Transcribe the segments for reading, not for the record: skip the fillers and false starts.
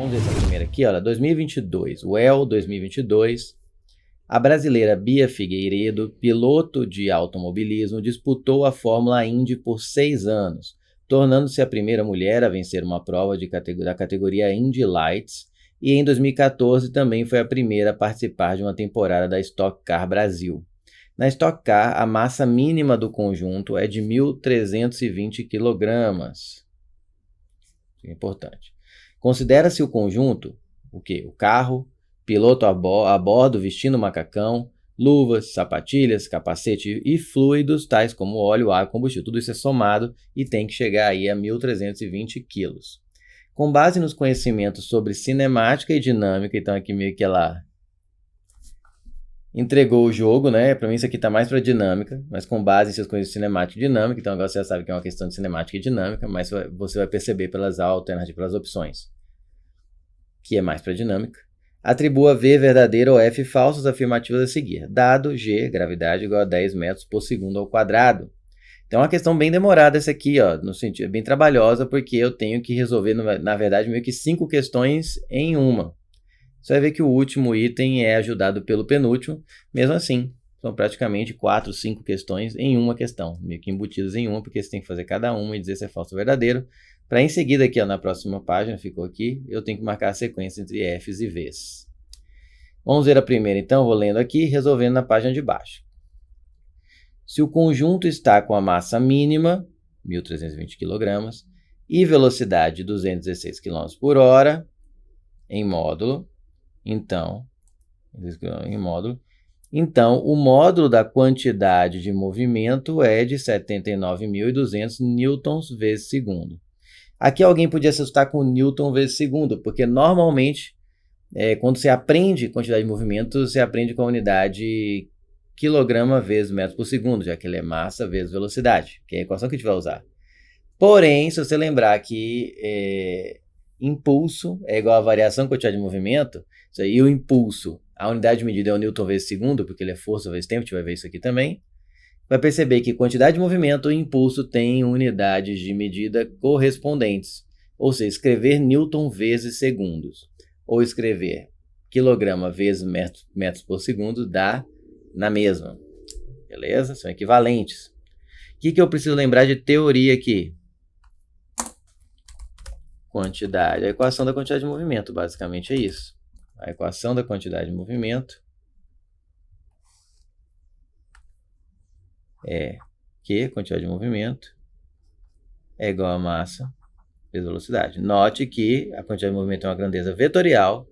Vamos ver essa primeira aqui, olha, 2022, UEL 2022. A brasileira Bia Figueiredo, piloto de automobilismo, disputou a Fórmula Indy por 6 anos, tornando-se a primeira mulher a vencer uma prova da categoria Indy Lights, e em 2014 também foi a primeira a participar de uma temporada da Stock Car Brasil. Na Stock Car, a massa mínima do conjunto é de 1.320 kg. Isso é importante. Considera-se o conjunto, o quê? O carro, piloto a bordo vestindo macacão, luvas, sapatilhas, capacete e fluidos tais como óleo, água, combustível. Tudo isso é somado e tem que chegar aí a 1.320 kg. Com base nos conhecimentos sobre cinemática e dinâmica, então aqui meio que ela entregou o jogo, né? Para mim isso aqui tá mais para dinâmica, mas com base em seus conhecimentos de cinemática e dinâmica, então agora você já sabe que é uma questão de cinemática e dinâmica, mas você vai perceber pelas alternativas, pelas opções, que é mais para dinâmica. Atribua V verdadeiro ou F falso as afirmativas a seguir. Dado G, gravidade, igual a 10 metros por segundo ao quadrado. Então é uma questão bem demorada essa aqui, ó, no sentido bem trabalhosa, porque eu tenho que resolver, na verdade, meio que 5 questões em uma. Você vai ver que o último item é ajudado pelo penúltimo, mesmo assim, são praticamente 4, 5 questões em uma questão, meio que embutidas em uma, porque você tem que fazer cada uma e dizer se é falso ou verdadeiro. Para em seguida, aqui ó, na próxima página, ficou aqui, eu tenho que marcar a sequência entre F's e V's. Vamos ver a primeira então, vou lendo aqui, resolvendo na página de baixo. Se o conjunto está com a massa mínima, 1.320 kg, e velocidade 216 km por hora, em módulo, então, o módulo da quantidade de movimento é de 79.200 newtons vezes segundo. Aqui alguém podia se assustar com newton vezes segundo, porque normalmente, quando você aprende quantidade de movimento, você aprende com a unidade quilograma vezes metro por segundo, já que ele é massa vezes velocidade, que é a equação que a gente vai usar. Porém, se você lembrar que impulso é igual a variação quantidade de movimento, e o impulso, a unidade de medida é o newton vezes segundo, porque ele é força vezes tempo, a gente vai ver isso aqui também. Vai perceber que quantidade de movimento e impulso têm unidades de medida correspondentes. Ou seja, escrever newton vezes segundos, ou escrever quilograma vezes metros por segundo dá na mesma. Beleza? São equivalentes. O que eu preciso lembrar de teoria aqui? Quantidade. A equação da quantidade de movimento, basicamente é isso. A equação da quantidade de movimento é que quantidade de movimento é igual a massa vezes velocidade. Note que a quantidade de movimento é uma grandeza vetorial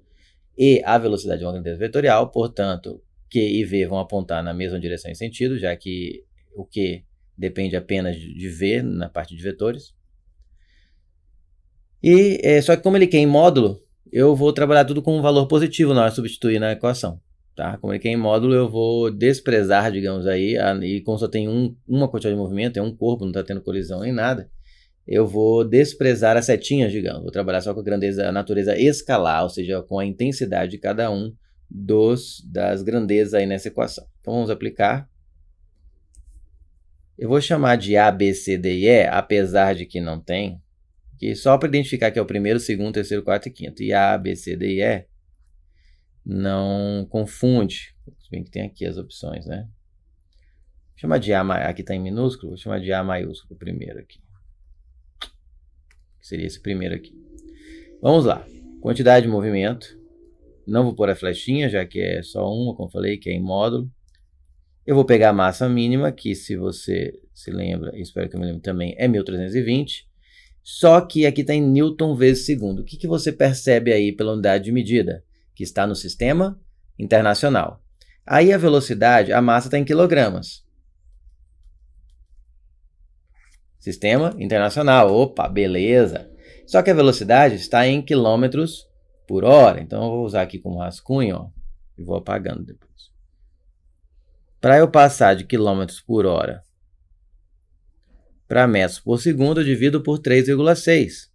e a velocidade é uma grandeza vetorial, portanto, Q e V vão apontar na mesma direção e sentido, já que o Q depende apenas de V na parte de vetores. E só que como ele quer em módulo, eu vou trabalhar tudo com um valor positivo na hora de substituir na equação. Tá? Como ele quer em módulo, eu vou desprezar, digamos aí, e como só tem uma quantidade de movimento, é um corpo, não está tendo colisão nem nada, eu vou desprezar as setinhas, digamos. Vou trabalhar só com a natureza escalar, ou seja, com a intensidade de cada um das grandezas aí nessa equação. Então vamos aplicar. Eu vou chamar de A, B, C, D e E, apesar de que não tem, que só para identificar que é o primeiro, segundo, terceiro, quarto e quinto. E A, B, C, D e E não confunde. Se bem que tem aqui as opções, né? Vou chamar de A, aqui está em minúsculo, vou chamar de A maiúsculo primeiro aqui. Que seria esse primeiro aqui. Vamos lá. Quantidade de movimento. Não vou pôr a flechinha, já que é só uma, como falei, que é em módulo. Eu vou pegar a massa mínima, que se você se lembra, espero que eu me lembre também, é 1.320. Só que aqui está em newton vezes segundo. O que você percebe aí pela unidade de medida? Que está no sistema internacional. Aí a velocidade, a massa está em quilogramas. Sistema internacional. Opa, beleza. Só que a velocidade está em quilômetros por hora. Então eu vou usar aqui como rascunho, ó, e vou apagando depois. Para eu passar de quilômetros por hora para metros por segundo, eu divido por 3,6.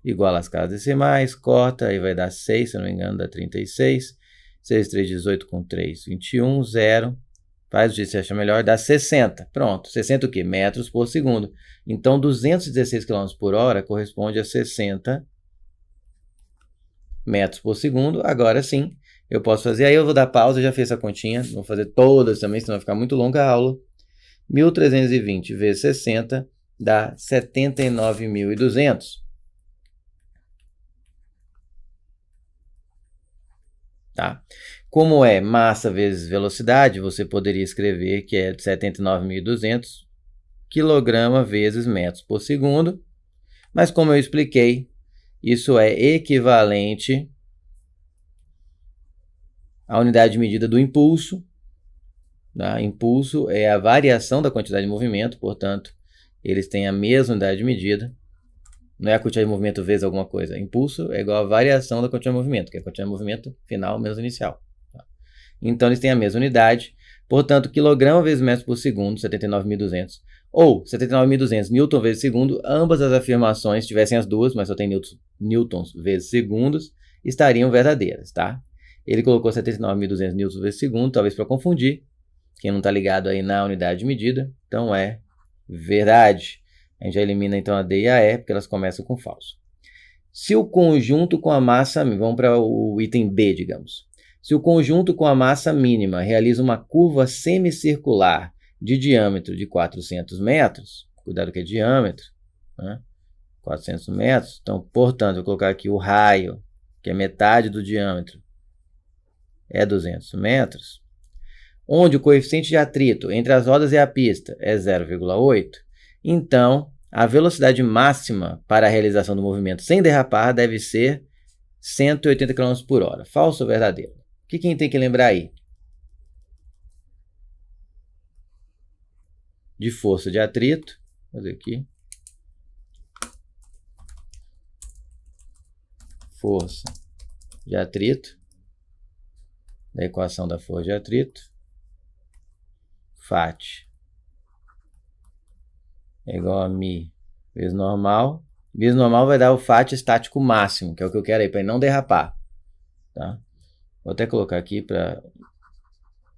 Igual às casas decimais, corta, aí vai dar 6, se eu não me engano, dá 36. 6, 3, 18 com 3, 21, 0. Faz o que você acha melhor, dá 60. Pronto, 60 o quê? Metros por segundo. Então, 216 km por hora corresponde a 60 metros por segundo. Agora sim, eu posso fazer. Aí eu vou dar pausa, já fiz essa continha. Vou fazer todas também, senão vai ficar muito longa a aula. 1.320 vezes 60 dá 79.200. Tá? Como é massa vezes velocidade, você poderia escrever que é 79.200 kg vezes metros por segundo. Mas como eu expliquei, isso é equivalente à unidade de medida do impulso. Tá? Impulso é a variação da quantidade de movimento, portanto, eles têm a mesma unidade de medida. Não é a quantidade de movimento vezes alguma coisa. Impulso é igual à variação da quantidade de movimento, que é a quantidade de movimento final menos inicial. Tá? Então, eles têm a mesma unidade. Portanto, quilograma vezes metro por segundo, 79.200, ou 79.200 newton vezes segundo, ambas as afirmações, se tivessem as duas, mas só tem newtons vezes segundos, estariam verdadeiras, tá? Ele colocou 79.200 newtons vezes segundo, talvez para confundir. Quem não está ligado aí na unidade de medida, então é verdade. A gente já elimina então a D e a E, porque elas começam com falso. Se o conjunto com a massa... Vamos para o item B, digamos. Se o conjunto com a massa mínima realiza uma curva semicircular de diâmetro de 400 metros, cuidado que é diâmetro, né? 400 metros, então, portanto, eu vou colocar aqui o raio, que é metade do diâmetro, é 200 metros, onde o coeficiente de atrito entre as rodas e a pista é 0,8, então, a velocidade máxima para a realização do movimento sem derrapar deve ser 180 km por hora. Falso ou verdadeiro? O que quem tem que lembrar aí? De força de atrito. Vou fazer aqui. Força de atrito. Da equação da força de atrito. Φ é igual a μ vezes normal. Vezes normal vai dar o Φ estático máximo, que é o que eu quero aí, para ele não derrapar. Tá? Vou até colocar aqui para...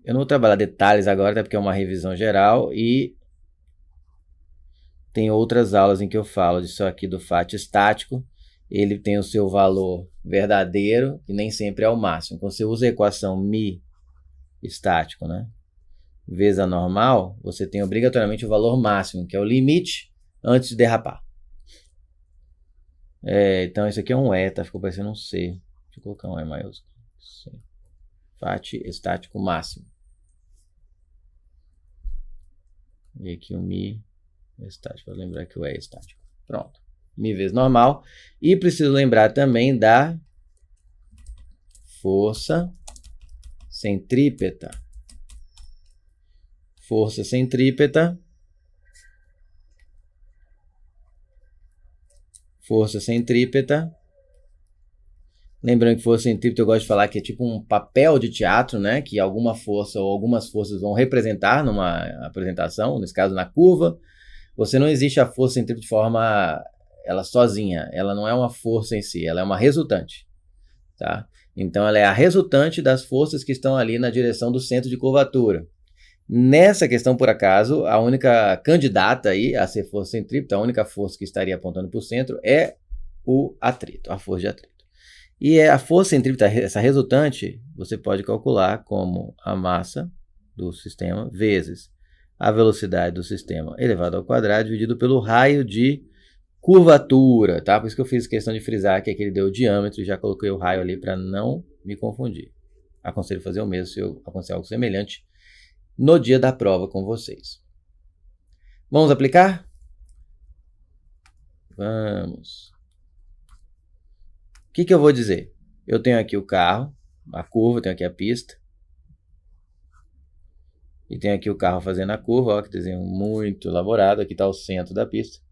Eu não vou trabalhar detalhes agora, até porque é uma revisão geral. E tem outras aulas em que eu falo disso aqui do Φ estático. Ele tem o seu valor verdadeiro, que nem sempre é o máximo. Quando você usa a equação μ estático, né? Vezes a normal, você tem obrigatoriamente o valor máximo, que é o limite antes de derrapar. Então, isso aqui é um E, tá? Ficou parecendo um C. Deixa eu colocar um E maiúsculo. Φ estático máximo. E aqui o μ estático, para lembrar que o E é estático. Pronto. μ vezes normal. E preciso lembrar também da força centrípeta. Força centrípeta. Força centrípeta. Lembrando que força centrípeta eu gosto de falar que é tipo um papel de teatro, né? Que alguma força ou algumas forças vão representar numa apresentação, nesse caso na curva. Você não existe a força centrípeta de forma ela sozinha. Ela não é uma força em si, ela é uma resultante. Tá? Então ela é a resultante das forças que estão ali na direção do centro de curvatura. Nessa questão, por acaso, a única candidata aí a ser força centrípeta, a única força que estaria apontando para o centro é o atrito, a força de atrito. E a força centrípeta, essa resultante, você pode calcular como a massa do sistema vezes a velocidade do sistema elevado ao quadrado dividido pelo raio de curvatura, tá? Por isso que eu fiz questão de frisar que aqui ele deu o diâmetro e já coloquei o raio ali para não me confundir. Aconselho fazer o mesmo se eu acontecer algo semelhante no dia da prova com vocês. Vamos aplicar? Vamos. O que eu vou dizer? Eu tenho aqui o carro, a curva, tenho aqui a pista. E tenho aqui o carro fazendo a curva, ó, que desenho muito elaborado. Aqui está o centro da pista.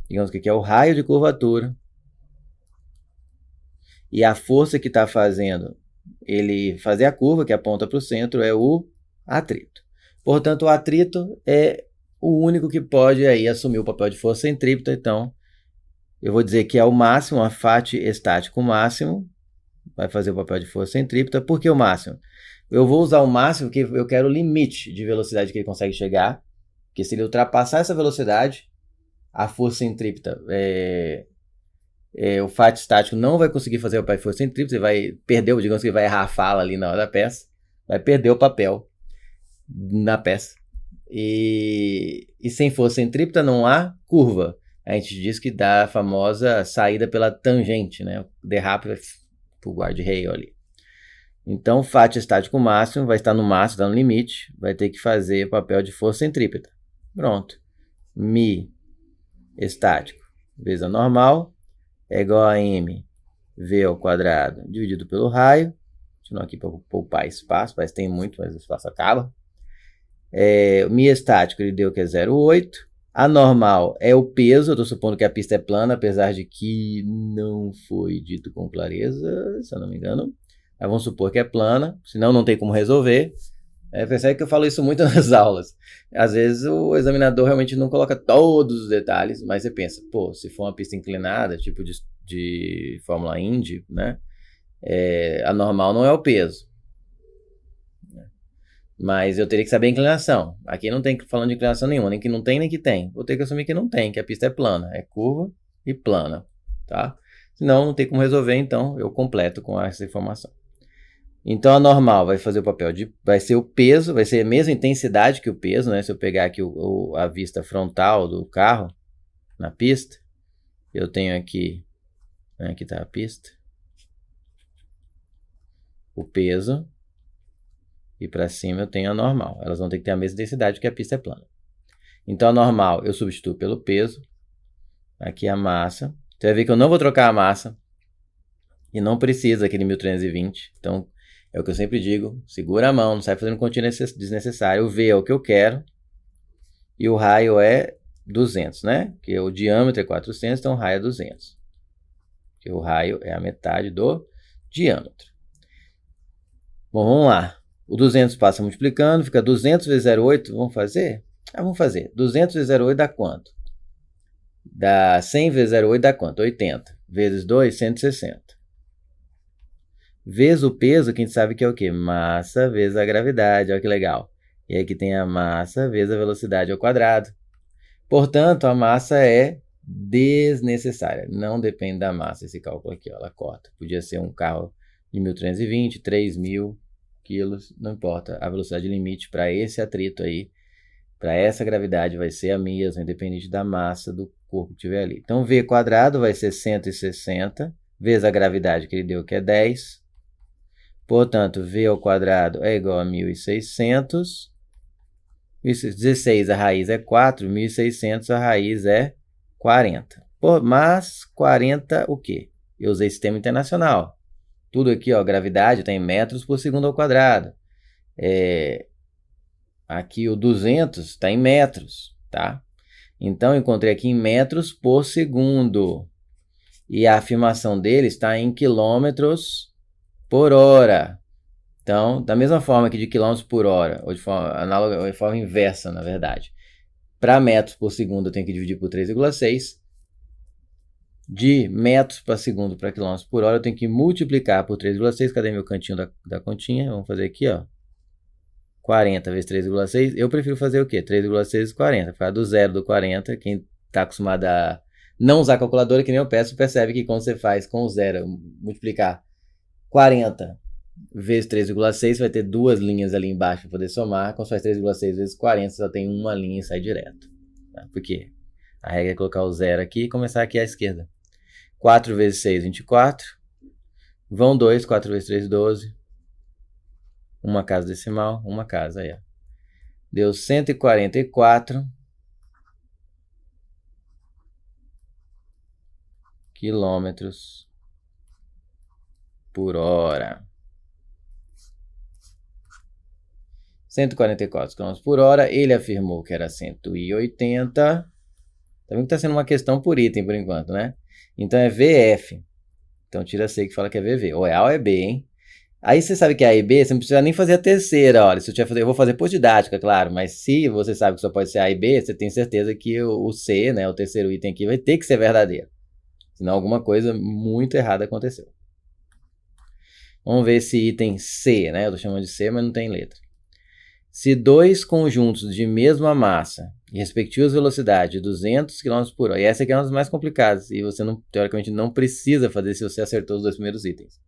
Digamos que aqui é o raio de curvatura. E a força que está fazendo ele fazer a curva, que aponta para o centro, é o atrito. Portanto, o atrito é o único que pode aí assumir o papel de força centrípeta. Então, eu vou dizer que é o máximo, a Φ estático máximo, vai fazer o papel de força centrípeta. Por que o máximo? Eu vou usar o máximo porque eu quero o limite de velocidade que ele consegue chegar, porque se ele ultrapassar essa velocidade, a força centrípeta o fato estático não vai conseguir fazer o papel de força centrípeta, você vai perder, digamos que vai errar a fala ali na hora da peça, vai perder o papel na peça. E sem força centrípeta não há curva. A gente diz que dá a famosa saída pela tangente, né? O derrape vai pro guarda-reio ali. Então, o fato estático máximo vai estar no máximo, está no limite, vai ter que fazer o papel de força centrípeta. Pronto. Mi estático vezes a normal é igual a m v ao quadrado dividido pelo raio. Continuo aqui para poupar espaço, parece que tem muito, mas o espaço acaba. O mi estático ele deu que é 0,8. A normal é o peso, eu estou supondo que a pista é plana, apesar de que não foi dito com clareza, se eu não me engano. Mas vamos supor que é plana, senão não tem como resolver. Percebe que eu falo isso muito nas aulas. Às vezes o examinador realmente não coloca todos os detalhes, mas você pensa, pô, se for uma pista inclinada, tipo de Fórmula Indy, né? A normal não é o peso. Mas eu teria que saber a inclinação. Aqui não tem falando de inclinação nenhuma, nem que não tem, nem que tem. Vou ter que assumir que não tem, que a pista é plana. É curva e plana, tá? Senão não tem como resolver, então eu completo com essa informação. Então a normal vai fazer o papel de... vai ser o peso, vai ser a mesma intensidade que o peso, né? Se eu pegar aqui a vista frontal do carro na pista, eu tenho aqui... aqui está a pista. O peso. E para cima eu tenho a normal. Elas vão ter que ter a mesma densidade porque a pista é plana. Então a normal eu substituo pelo peso. Aqui a massa. Você vai ver que eu não vou trocar a massa. E não precisa aquele 1320. Então é o que eu sempre digo. Segura a mão, não sai fazendo continha desnecessário. O V é o que eu quero. E o raio é 200, né? Porque o diâmetro é 400, então o raio é 200. Porque o raio é a metade do diâmetro. Bom, vamos lá. O 200 passa multiplicando, fica 200 vezes 0,8. Vamos fazer? Vamos fazer. 200 vezes 0,8 dá quanto? Dá 100 vezes 0,8 dá quanto? 80. Vezes 2, 160. Vezes o peso, que a gente sabe que é o quê? Massa vezes a gravidade. Olha que legal. E aqui tem a massa vezes a velocidade ao quadrado. Portanto, a massa é desnecessária. Não depende da massa esse cálculo aqui. Ó, ela corta. Podia ser um carro de 1320, 3000 quilos, não importa. A velocidade limite para esse atrito aí, para essa gravidade, vai ser a mesma, independente da massa do corpo que tiver ali. Então, V quadrado vai ser 160, vezes a gravidade que ele deu, que é 10. Portanto, V ao quadrado é igual a 1.600. 16 a raiz é 4, 1.600 a raiz é 40. Mas 40 o quê? Eu usei sistema internacional. Tudo aqui, ó, gravidade está em metros por segundo ao quadrado. Aqui o 200 está em metros, tá? Então, eu encontrei aqui em metros por segundo. E a afirmação dele está em quilômetros por hora. Então, da mesma forma que de quilômetros por hora, ou de forma análoga, ou de forma inversa, na verdade. Para metros por segundo, eu tenho que dividir por 3,6. De metros para segundo para quilômetros por hora, eu tenho que multiplicar por 3,6. Cadê meu cantinho da continha? Vamos fazer aqui, ó. 40 vezes 3,6. Eu prefiro fazer o quê? 3,6 vezes 40. Ficar do zero do 40. Quem está acostumado a não usar calculadora, que nem eu peço, percebe que quando você faz com o zero, multiplicar 40 vezes 3,6, vai ter duas linhas ali embaixo para poder somar. Quando você faz 3,6 vezes 40, você só tem uma linha e sai direto. Tá? Por quê? A regra é colocar o zero aqui e começar aqui à esquerda. 4 vezes 6, 24. Vão 2, 4 vezes 3, 12. Uma casa decimal, uma casa aí, ó. Deu 144 quilômetros por hora. 144 km por hora. Ele afirmou que era 180. Tá vendo que está sendo uma questão por item por enquanto, né? Então é VF. Então tira C que fala que é VV. Ou é A ou é B, hein? Aí você sabe que é A e B, você não precisa nem fazer a terceira. Olha, se eu tiver fazer, eu vou fazer por didática, claro. Mas se você sabe que só pode ser A e B, você tem certeza que o C, né, o terceiro item aqui, vai ter que ser verdadeiro. Senão alguma coisa muito errada aconteceu. Vamos ver esse item C, né? Eu tô chamando de C, mas não tem letra. Se dois conjuntos de mesma massa e respectivas velocidades, 200 km por hora, e essa aqui é uma das mais complicadas, e você não, teoricamente não precisa fazer se você acertou os dois primeiros itens.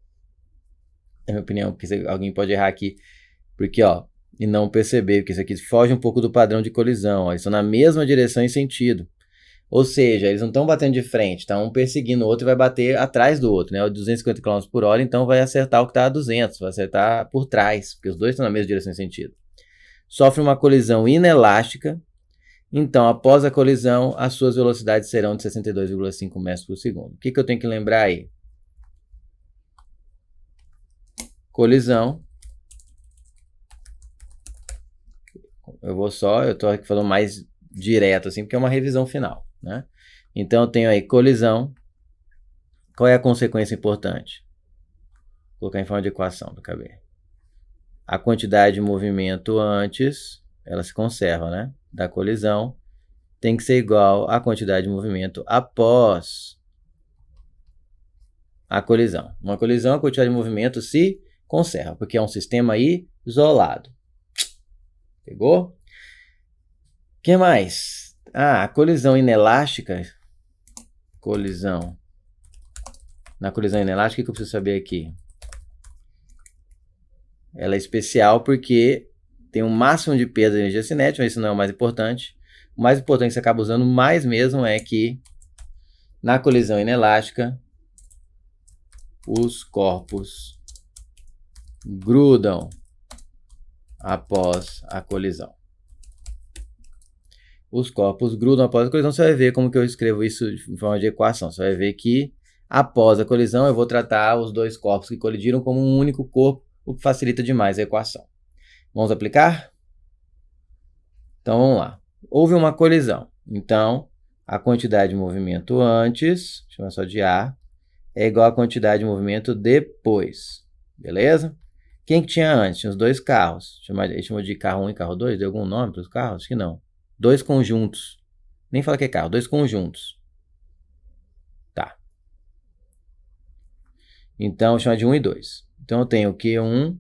Na minha opinião, porque alguém pode errar aqui, porque e não perceber, porque isso aqui foge um pouco do padrão de colisão, eles estão na mesma direção e sentido. Ou seja, eles não estão batendo de frente, tá um perseguindo o outro e vai bater atrás do outro, né? O 250 km por hora, então vai acertar o que está a 200, vai acertar por trás, porque os dois estão na mesma direção e sentido. Sofre uma colisão inelástica, então após a colisão, as suas velocidades serão de 62,5 metros por segundo. O que eu tenho que lembrar aí? Colisão. Eu estou aqui falando mais direto assim, porque é uma revisão final, né? Então eu tenho aí colisão. Qual é a consequência importante? Vou colocar em forma de equação para caber. A quantidade de movimento antes, ela se conserva, né? Da colisão, tem que ser igual à quantidade de movimento após a colisão. Uma colisão, a quantidade de movimento se conserva, porque é um sistema isolado. Pegou? O que mais? A colisão inelástica. Na colisão inelástica, o que eu preciso saber aqui? Ela é especial porque tem um máximo de peso de energia cinética, mas isso não é o mais importante. O mais importante que você acaba usando mais mesmo é que na colisão inelástica os corpos grudam após a colisão. Os corpos grudam após a colisão. Você vai ver como que eu escrevo isso em forma de equação. Você vai ver que após a colisão eu vou tratar os dois corpos que colidiram como um único corpo, o que facilita demais a equação. Vamos aplicar? Então vamos lá. Houve uma colisão. Então a quantidade de movimento antes, chama só de A, é igual à quantidade de movimento depois. Beleza? Quem que tinha antes? Tinha os dois carros. Ele chamou de carro 1 e carro 2? Deu algum nome para os carros? Acho que não. Dois conjuntos. Nem fala que é carro, dois conjuntos. Tá. Então, eu chamo de 1 e 2. Então, eu tenho o Q1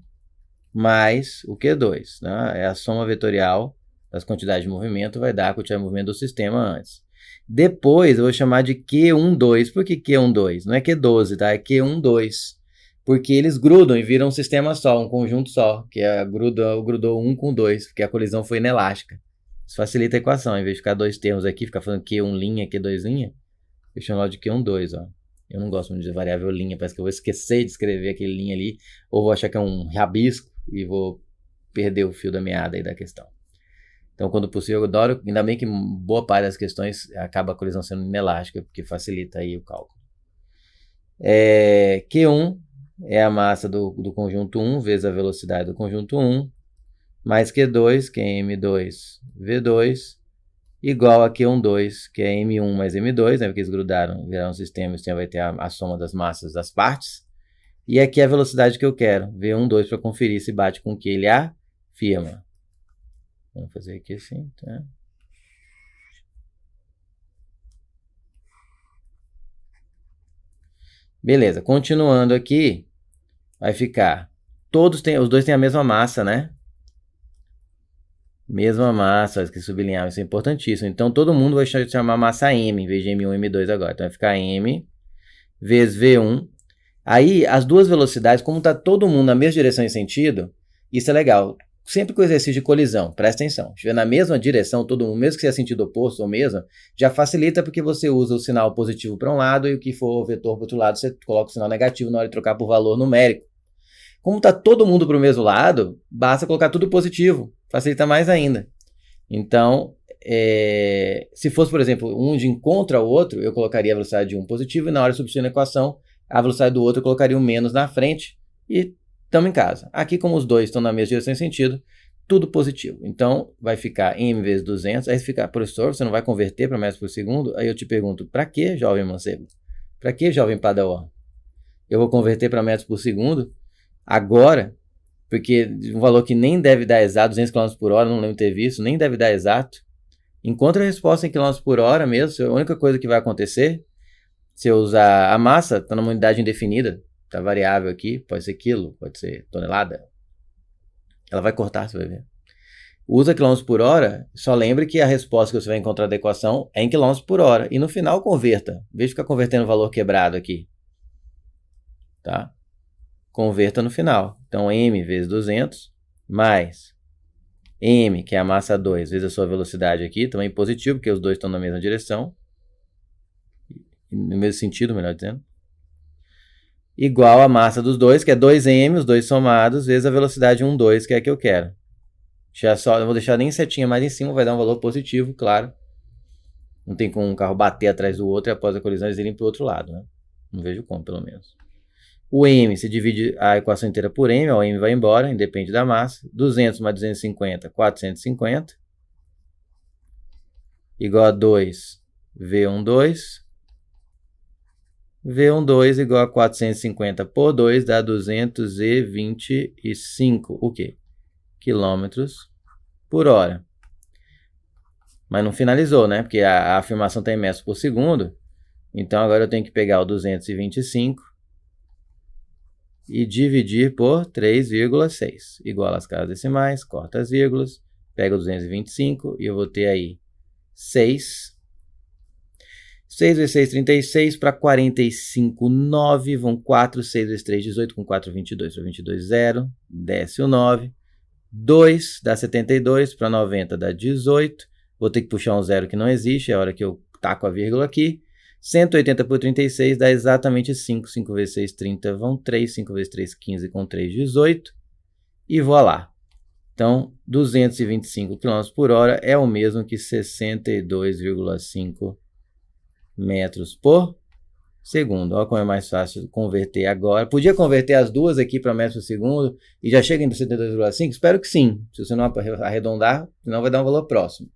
mais o Q2. Né? É a soma vetorial das quantidades de movimento, vai dar a quantidade de movimento do sistema antes. Depois, eu vou chamar de Q12. Por que Q12? Não é Q12, tá? É Q12. Porque eles grudam e viram um sistema só, um conjunto só, que grudou 1 com 2, porque a colisão foi inelástica. Isso facilita a equação, em vez de ficar dois termos aqui, ficar falando Q1 linha, Q2 linha, eu chamo lá de Q12, ó. Eu não gosto muito de variável linha, parece que eu vou esquecer de escrever aquele linha ali, ou vou achar que é um rabisco e vou perder o fio da meada aí da questão. Então, quando possível, eu adoro, ainda bem que boa parte das questões acaba a colisão sendo inelástica, porque facilita aí o cálculo. Q1 é a massa do conjunto 1 vezes a velocidade do conjunto 1, mais Q2, que é M2 V2, igual a Q12, que é M1 mais M2, né, porque eles grudaram, viraram um sistema, o sistema vai ter a soma das massas das partes. E aqui é a velocidade que eu quero, V12, para conferir se bate com o que ele afirma. Vamos fazer aqui assim, tá? Beleza, continuando aqui, vai ficar, os dois têm a mesma massa, né? Mesma massa, que sublinhar, isso é importantíssimo. Então, todo mundo vai chamar massa M, em vez de M1 e M2 agora. Então, vai ficar M vezes V1. Aí, as duas velocidades, como está todo mundo na mesma direção e sentido, isso é legal. Sempre que o exercício de colisão, presta atenção, se estiver na mesma direção, todo mundo, mesmo que seja sentido oposto ou mesmo, já facilita porque você usa o sinal positivo para um lado e o que for o vetor para o outro lado, você coloca o sinal negativo na hora de trocar por valor numérico. Como está todo mundo para o mesmo lado, basta colocar tudo positivo, facilita mais ainda. Então, se fosse, por exemplo, um de encontro ao outro, eu colocaria a velocidade de um positivo e na hora de substituir na equação, a velocidade do outro eu colocaria um menos na frente e estamos em casa. Aqui, como os dois estão na mesma direção e sentido, tudo positivo. Então, vai ficar M vezes 200, aí fica, professor, você não vai converter para metros por segundo? Aí eu te pergunto, para que, jovem mancebo? Para que, jovem padawan? Eu vou converter para metros por segundo agora, porque um valor que nem deve dar exato, 200 km por hora, não lembro de ter visto, nem deve dar exato. Encontre a resposta em km por hora mesmo, a única coisa que vai acontecer, se eu usar a massa, está numa unidade indefinida, está variável aqui, pode ser quilo, pode ser tonelada. Ela vai cortar, você vai ver. Usa quilômetros por hora, só lembre que a resposta que você vai encontrar da equação é em quilômetros por hora. E no final converta. Veja ficar convertendo o valor quebrado aqui. Tá? Converta no final. Então, m vezes 200 mais m, que é a massa 2, vezes a sua velocidade aqui, também positivo, porque os dois estão na mesma direção. No mesmo sentido, melhor dizendo. Igual a massa dos dois, que é 2m, os dois somados, vezes a velocidade 1, 2, que é a que eu quero. Não vou deixar nem setinha mais em cima, vai dar um valor positivo, claro. Não tem como um carro bater atrás do outro e após a colisão eles irem para o outro lado, né? Não vejo como, pelo menos. O m, se divide a equação inteira por m, o m vai embora, independe da massa. 200 mais 250, 450. Igual a 2, V12. V12 igual a 450 por 2 dá 225, o quê? Quilômetros por hora. Mas não finalizou, né? Porque a afirmação está em metros por segundo. Então agora eu tenho que pegar o 225 e dividir por 3,6. Igual às casas decimais, corta as vírgulas, pega o 225 e eu vou ter aí 6. 6 vezes 6, 36, para 45, 9, vão 4, 6 vezes 3, 18, com 4, 22, para 22, 0, desce o 9, 2 dá 72, para 90 dá 18, vou ter que puxar um 0 que não existe, é a hora que eu taco a vírgula aqui, 180 por 36 dá exatamente 5, 5 vezes 6, 30, vão 3, 5 vezes 3, 15, com 3, 18, e vou lá. Então, 225 km por hora é o mesmo que 62,5 metros por segundo. Olha como é mais fácil converter agora. Podia converter as duas aqui para metros por segundo e já chega em 62,5? Espero que sim. Se você não arredondar, senão vai dar um valor próximo.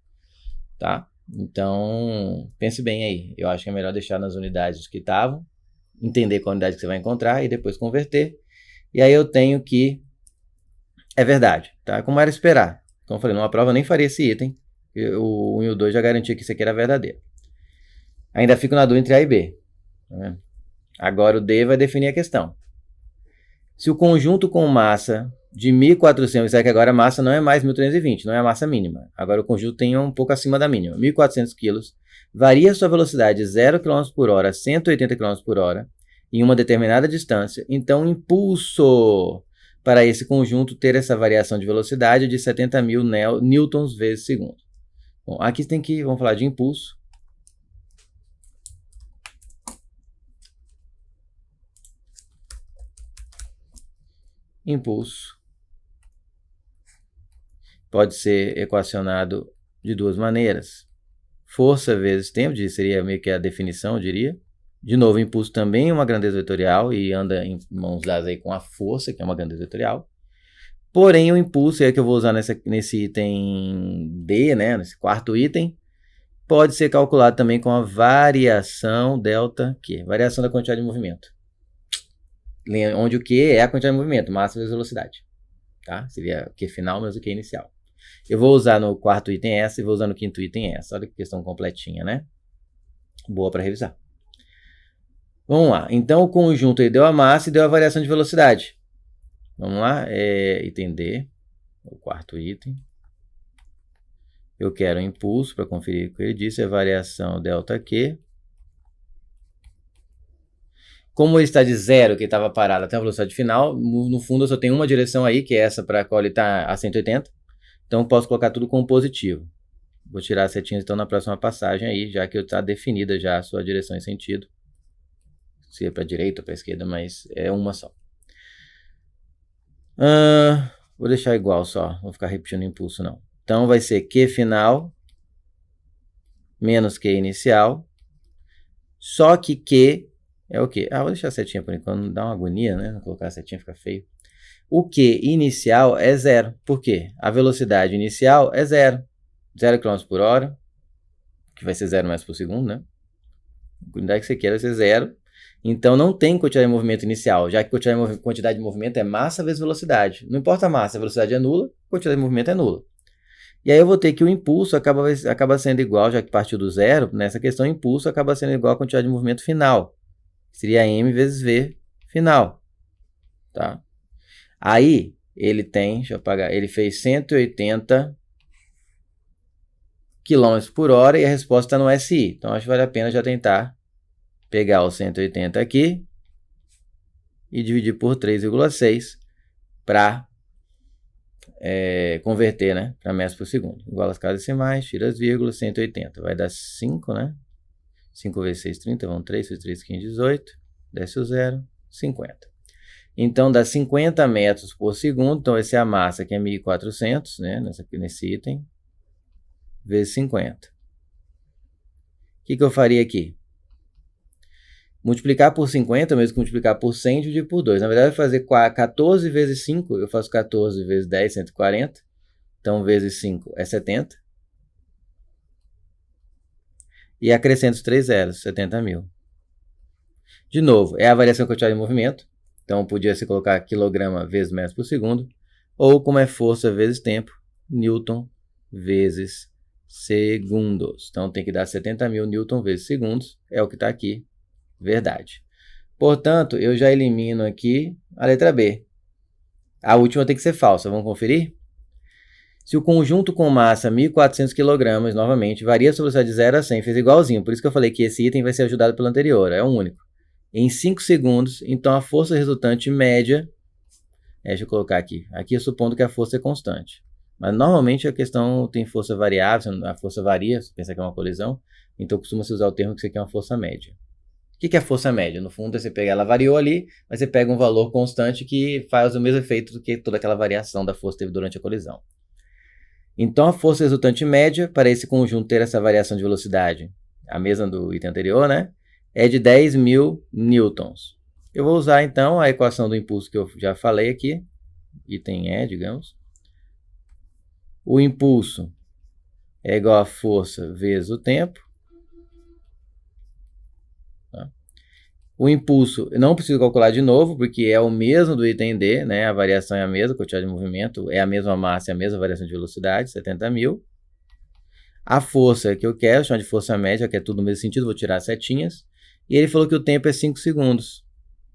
Tá? Então, pense bem aí. Eu acho que é melhor deixar nas unidades que estavam, entender qual unidade que você vai encontrar e depois converter. E aí eu tenho que... É verdade, tá? Como era esperar. Como eu falei, numa prova eu nem faria esse item. O 1 e o 2 já garantia que isso aqui era verdadeiro. Ainda fico na dúvida entre A e B. Tá? Agora o D vai definir a questão. Se o conjunto com massa de 1.400, isso é que agora a massa não é mais 1.320, não é a massa mínima. Agora o conjunto tem um pouco acima da mínima, 1.400 kg, varia sua velocidade de 0 km por hora a 180 km por hora em uma determinada distância, então o impulso para esse conjunto ter essa variação de velocidade de 70.000 newtons vezes segundo. Bom, aqui tem que, vamos falar de impulso. Impulso pode ser equacionado de duas maneiras. Força vezes tempo, seria meio que a definição, eu diria. De novo, impulso também é uma grandeza vetorial e anda em mãos dadas aí com a força, que é uma grandeza vetorial. Porém, o impulso, é que eu vou usar nesse item D, né, nesse quarto item, pode ser calculado também com a variação delta Q, variação da quantidade de movimento. Onde o Q é a quantidade de movimento, massa vezes velocidade. Tá? Seria o Q final menos o Q inicial. Eu vou usar no quarto item essa e vou usar no quinto item essa. Olha que questão completinha, né? Boa para revisar. Vamos lá. Então, o conjunto aí deu a massa e deu a variação de velocidade. Vamos lá. Item D, o quarto item. Eu quero o impulso para conferir o que ele disse. A variação delta Q. Como ele está de zero, que ele estava parado até a velocidade final, no fundo eu só tenho uma direção aí, que é essa para a qual ele está a 180. Então eu posso colocar tudo como positivo. Vou tirar as setinhas então na próxima passagem aí, já que está definida já a sua direção e sentido. Se é para a direita ou para a esquerda, mas é uma só. Vou deixar igual só, não vou ficar repetindo o impulso não. Então vai ser Q final menos Q inicial, só que Q é o quê? Vou deixar a setinha por enquanto, não dá uma agonia, né? Não colocar a setinha fica feio. O Q inicial é zero. Por quê? A velocidade inicial é zero. 0 km por hora, que vai ser 0 metros por segundo, né? A unidade que você quer vai ser zero. Então não tem quantidade de movimento inicial, já que quantidade de movimento é massa vezes velocidade. Não importa a massa, a velocidade é nula, a quantidade de movimento é nula. E aí eu vou ter que o impulso acaba sendo igual, já que partiu do zero, nessa questão o impulso acaba sendo igual à quantidade de movimento final. Seria m vezes v final. Tá? Aí ele tem, deixa eu apagar, ele fez 180 km por hora e a resposta está no SI. Então, acho que vale a pena já tentar pegar o 180 aqui e dividir por 3,6 para converter, né, para metros por segundo. Igual as casas decimais, tira as vírgulas, 180. Vai dar 5, né? 5 vezes 6, 30, vão 3, vezes 3, 15, 18. Desce o 0, 50. Então, dá 50 metros por segundo. Então, essa é a massa, que é 1.400, né, nesse item, vezes 50. O que eu faria aqui? Multiplicar por 50, mesmo que multiplicar por 100, dividir por 2. Na verdade, eu vou fazer 14 vezes 5, eu faço 14 vezes 10, 140. Então, vezes 5 é 70. E acrescento os 3 zeros, 70 mil. De novo, é a variação quantidade de movimento. Então, podia se colocar quilograma vezes metros por segundo. Ou, como é força vezes tempo, Newton vezes segundos. Então, tem que dar 70 mil Newton vezes segundos. É o que está aqui. Verdade. Portanto, eu já elimino aqui a letra B. A última tem que ser falsa. Vamos conferir? Se o conjunto com massa 1.400 kg, novamente, varia sua velocidade de 0 a 100, fez igualzinho. Por isso que eu falei que esse item vai ser ajudado pelo anterior. É o único. Em 5 segundos, então a força resultante média... deixa eu colocar aqui. Aqui eu supondo que a força é constante. Mas normalmente a questão tem força variável, a força varia, você pensa que é uma colisão. Então costuma-se usar o termo que você quer uma força média. O que é a força média? No fundo, você pega, ela variou ali, mas você pega um valor constante que faz o mesmo efeito do que toda aquela variação da força que teve durante a colisão. Então, a força resultante média, para esse conjunto ter essa variação de velocidade, a mesma do item anterior, né, é de 10 mil newtons. Eu vou usar, então, a equação do impulso que eu já falei aqui, item E, digamos. O impulso é igual a força vezes o tempo. O impulso, eu não preciso calcular de novo, porque é o mesmo do item D, né? A variação é a mesma, a quantidade de movimento é a mesma massa, é a mesma variação de velocidade, 70 mil. A força que eu quero, chama de força média, que é tudo no mesmo sentido, vou tirar as setinhas. E ele falou que o tempo é 5 segundos.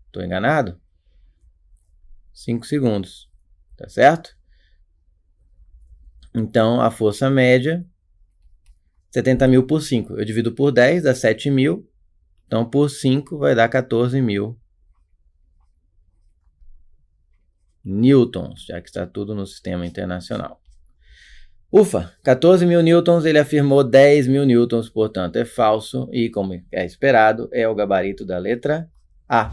Estou enganado? 5 segundos, tá certo? Então, a força média, 70 mil por 5. Eu divido por 10, dá 7 mil. Então, por 5 vai dar 14 mil newtons, já que está tudo no sistema internacional. Ufa, 14 mil newtons, ele afirmou 10 mil newtons, portanto é falso. E, como é esperado, é o gabarito da letra A.